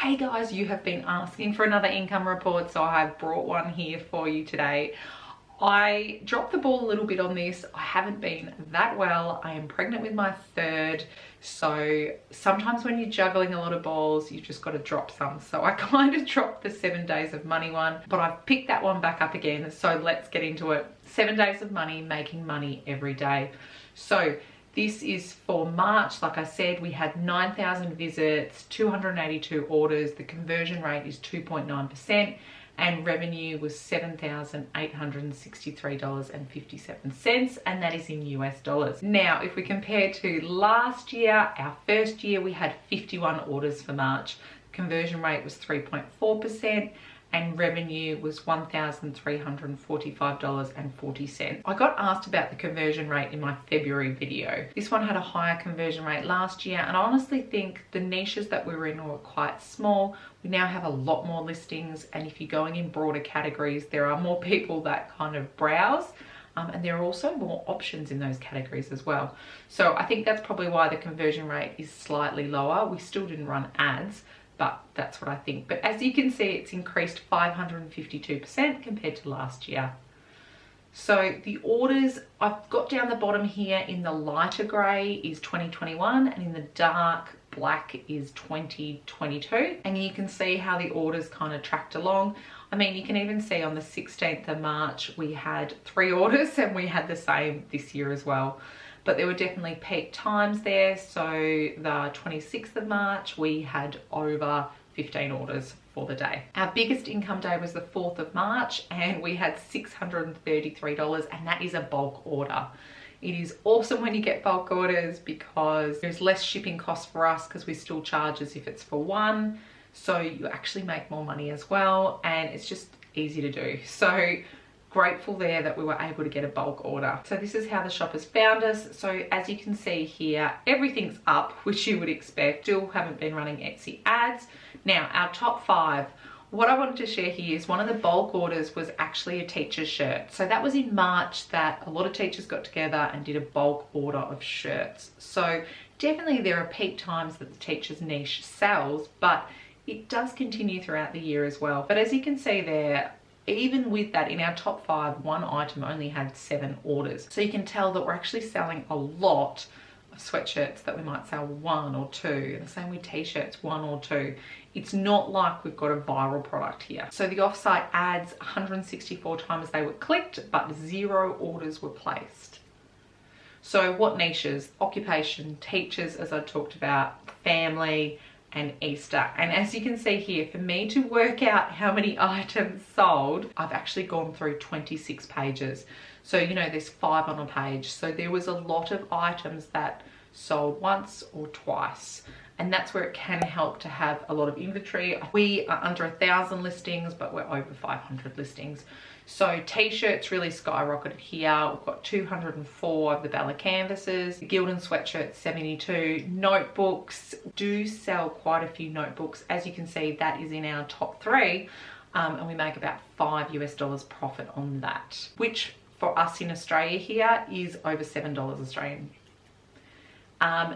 Hey guys, you have been asking for another income report, so I've brought one here for you today. I dropped the ball a little bit on this. I haven't been that well. I am pregnant with my third, so sometimes when you're juggling a lot of balls, you just got to drop some. So I kind of dropped the 7 days of money one, but I've picked that one back up again. So let's get into it. 7 days of money, making money every day. So this is for March. Like I said, we had 9,000 visits, 282 orders. The conversion rate is 2.9%. And revenue was $7,863.57, and that is in US dollars. Now, if we compare to last year, our first year, we had 51 orders for March. Conversion rate was 3.4%, and revenue was $1,345.40. I got asked about the conversion rate in my February video. This one had a higher conversion rate last year, and I honestly think the niches that we were in were quite small. We now have a lot more listings, and if you're going in broader categories, there are more people that kind of browse. And there are also more options in those categories as well. So I think that's probably why the conversion rate is slightly lower. We still didn't run ads, but that's what I think. But as you can see, it's increased 552% compared to last year. So the orders, I've got down the bottom here in the lighter grey is 2021, and in the dark black is 2022. And you can see how the orders kind of tracked along. I mean, you can even see on the 16th of March, we had 3 orders, and we had the same this year as well. But there were definitely peak times there. So the 26th of March, we had over 15 orders for the day. Our biggest income day was the 4th of March, and we had $633, and that is a bulk order. It is awesome when you get bulk orders because there's less shipping costs for us because we still charge as if it's for one. So you actually make more money as well, and it's just easy to do. So grateful there that we were able to get a bulk order. So this is how the shoppers found us. So as you can see here, everything's up, which you would expect. Still haven't been running Etsy ads. Now, our top 5, what I wanted to share here is one of the bulk orders was actually a teacher's shirt. So that was in March that a lot of teachers got together and did a bulk order of shirts. So definitely there are peak times that the teacher's niche sells, but it does continue throughout the year as well. But as you can see there, even with that, in our top 5, one item only had 7 orders. So you can tell that we're actually selling a lot of sweatshirts that we might sell 1 or 2. And the same with t-shirts, 1 or 2. It's not like we've got a viral product here. So the offsite ads, 164 times they were clicked, but 0 orders were placed. So what niches? Occupation, teachers, as I talked about, family, and Easter. And as you can see here, for me to work out how many items sold, I've actually gone through 26 pages. So, you know, there's 5 on a page. So there was a lot of items that sold once or twice. And that's where it can help to have a lot of inventory. We are under 1,000 listings, but we're over 500 listings. So t-shirts really skyrocketed here. We've got 204 of the Bella canvases, Gildan sweatshirts 72, notebooks, do sell quite a few notebooks. As you can see, that is in our top 3, and we make about $5 US profit on that, which for us in Australia here is over $7 Australian.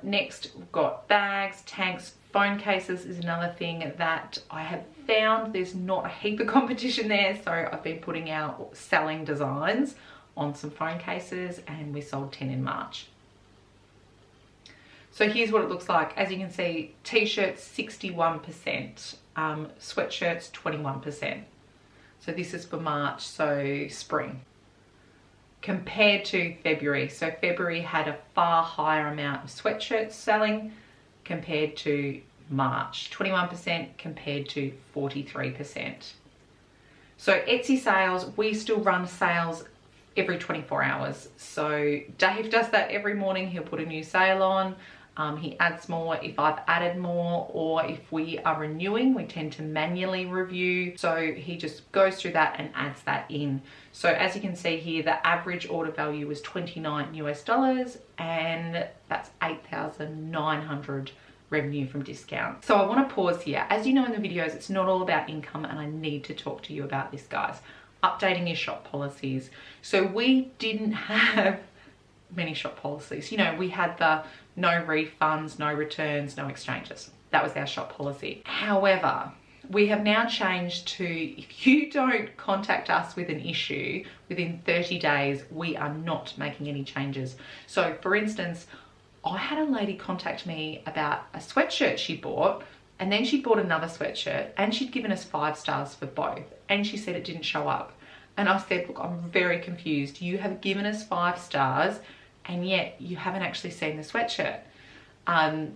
Next, we've got bags, tanks, phone cases is another thing that I have found there's not a heap of competition there. So I've been putting out selling designs on some phone cases, and we sold 10 in March. So here's what it looks like. As you can see, t-shirts 61%, sweatshirts 21%. So this is for March, so spring. Compared to February. So February had a far higher amount of sweatshirts selling compared to March, 21% compared to 43%. So Etsy sales, we still run sales every 24 hours. So Dave does that every morning. He'll put a new sale on. He adds more if I've added more, or if we are renewing, we tend to manually review. So he just goes through that and adds that in. So as you can see here, the average order value was $29 US, and that's 8,900 revenue from discount. So I want to pause here. As you know in the videos, it's not all about income, and I need to talk to you about this, guys. Updating your shop policies. So we didn't have many shop policies. You know, we had the no refunds, no returns, no exchanges. That was our shop policy. However, we have now changed to, if you don't contact us with an issue within 30 days, we are not making any changes. So for instance, I had a lady contact me about a sweatshirt she bought, and then she bought another sweatshirt, and she'd given us 5 stars for both, and she said it didn't show up. And I said, look, I'm very confused. You have given us 5 stars and yet you haven't actually seen the sweatshirt. And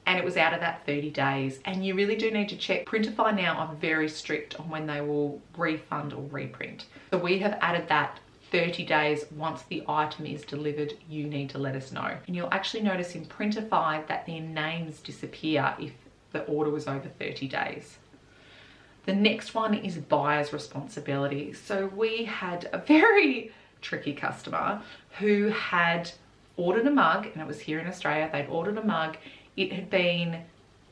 it was out of that 30 days. And you really do need to check. Printify now are very strict on when they will refund or reprint. So we have added that 30 days once the item is delivered, you need to let us know. And you'll actually notice in Printify that their names disappear if the order was over 30 days. The next one is buyer's responsibility. So we had a very tricky customer who had ordered a mug, and it was here in Australia. They'd ordered a mug. It had been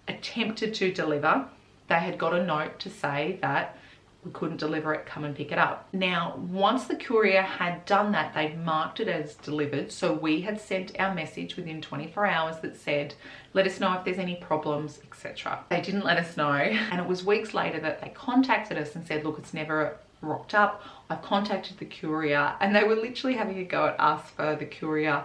attempted to deliver. They had got a note to say that we couldn't deliver it, come and pick it up. Now, once the courier had done that, they'd marked it as delivered. So we had sent our message within 24 hours that said, let us know if there's any problems, etc. They didn't let us know. And it was weeks later that they contacted us and said, look, it's never rocked up. I've contacted the courier, and they were literally having a go at us for the courier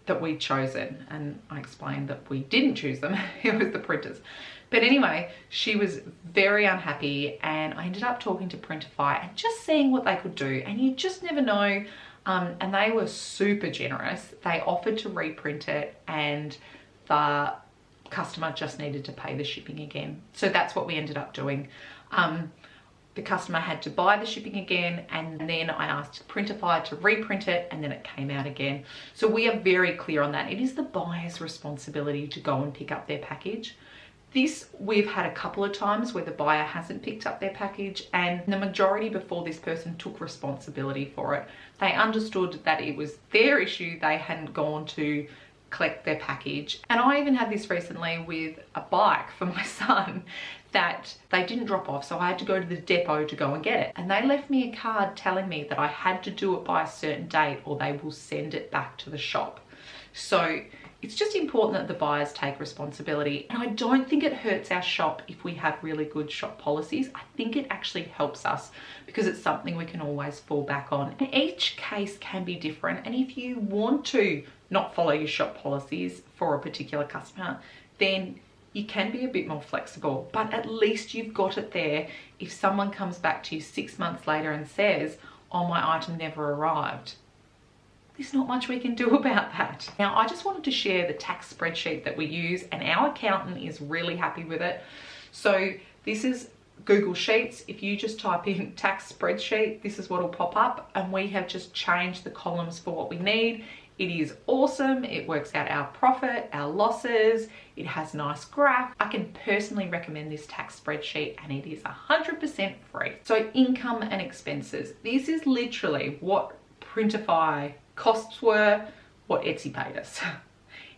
that we'd chosen. And I explained that we didn't choose them. It was the printers. But anyway, she was very unhappy, and I ended up talking to Printify and just seeing what they could do. And you just never know. And they were super generous. They offered to reprint it, and the customer just needed to pay the shipping again. So that's what we ended up doing. The customer had to buy the shipping again, and then I asked Printify to reprint it, and then it came out again. So we are very clear on that. It is the buyer's responsibility to go and pick up their package. This we've had a couple of times where the buyer hasn't picked up their package, and the majority before this person took responsibility for it. They understood that it was their issue. They hadn't gone to collect their package. And I even had this recently with a bike for my son that they didn't drop off, so I had to go to the depot to go and get it. And they left me a card telling me that I had to do it by a certain date or they will send it back to the shop. So it's just important that the buyers take responsibility. And I don't think it hurts our shop if we have really good shop policies. I think it actually helps us because it's something we can always fall back on. And each case can be different. And if you want to not follow your shop policies for a particular customer, then you can be a bit more flexible, but at least you've got it there. If someone comes back to you 6 months later and says, oh, my item never arrived, there's not much we can do about that. Now, I just wanted to share the tax spreadsheet that we use, and our accountant is really happy with it. So this is Google Sheets. If you just type in tax spreadsheet, this is what will pop up, and we have just changed the columns for what we need. It is awesome. It works out our profit, our losses. It has a nice graph. I can personally recommend this tax spreadsheet, and it is 100% free. So income and expenses. This is literally what Printify costs were, what Etsy paid us.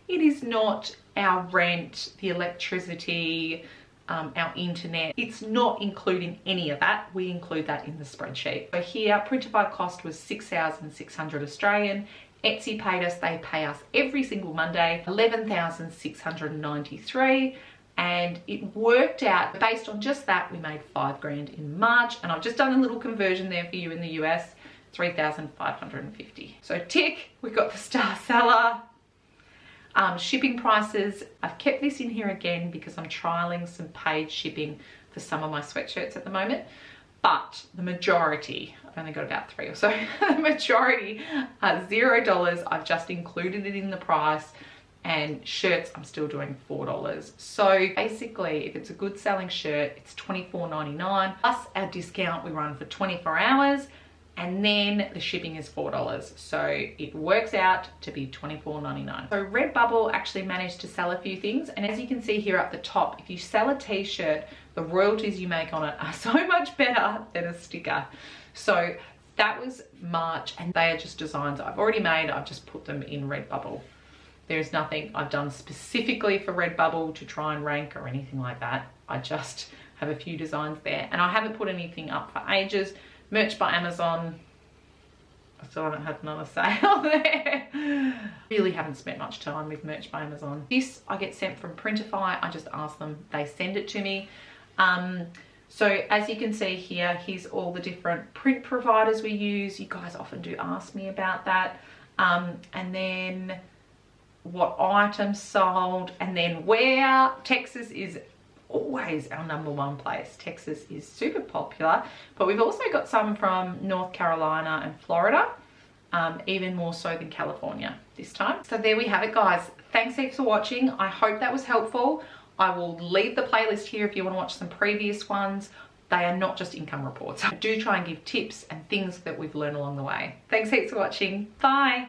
It is not our rent, the electricity, our internet. It's not including any of that. We include that in the spreadsheet. So here, Printify cost was 6,600 Australian. Etsy paid us, they pay us every single Monday, 11,693. And it worked out, based on just that, we made 5 grand in March. And I've just done a little conversion there for you in the US, 3,550. So tick, we got the star seller. Shipping prices, I've kept this in here again because I'm trialing some paid shipping for some of my sweatshirts at the moment. But the majority, I've only got about 3 or so, the majority are $0. I've just included it in the price, and shirts I'm still doing $4. So basically, if it's a good selling shirt, it's $24.99 plus our discount we run for 24 hours, and then the shipping is $4. So it works out to be $24.99. So Redbubble actually managed to sell a few things, and as you can see here up the top, if you sell a t-shirt, the royalties you make on it are so much better than a sticker. So that was March, and they are just designs I've already made. I've just put them in Redbubble. There's nothing I've done specifically for Redbubble to try and rank or anything like that. I just have a few designs there, and I haven't put anything up for ages. Merch by Amazon, I still haven't had another sale there. Really haven't spent much time with merch by Amazon. This I get sent from Printify. I just ask them, they send it to me. So as you can see here, here's all the different print providers we use. You guys often do ask me about that. And then what items sold, and then where. Texas is always our #1 place. Texas is super popular, but we've also got some from North Carolina and Florida, even more so than California this time. So there we have it, guys. Thanks heaps for watching. I hope that was helpful. I will leave the playlist here if you want to watch some previous ones. They are not just income reports. I do try and give tips and things that we've learned along the way. Thanks heaps for watching. Bye.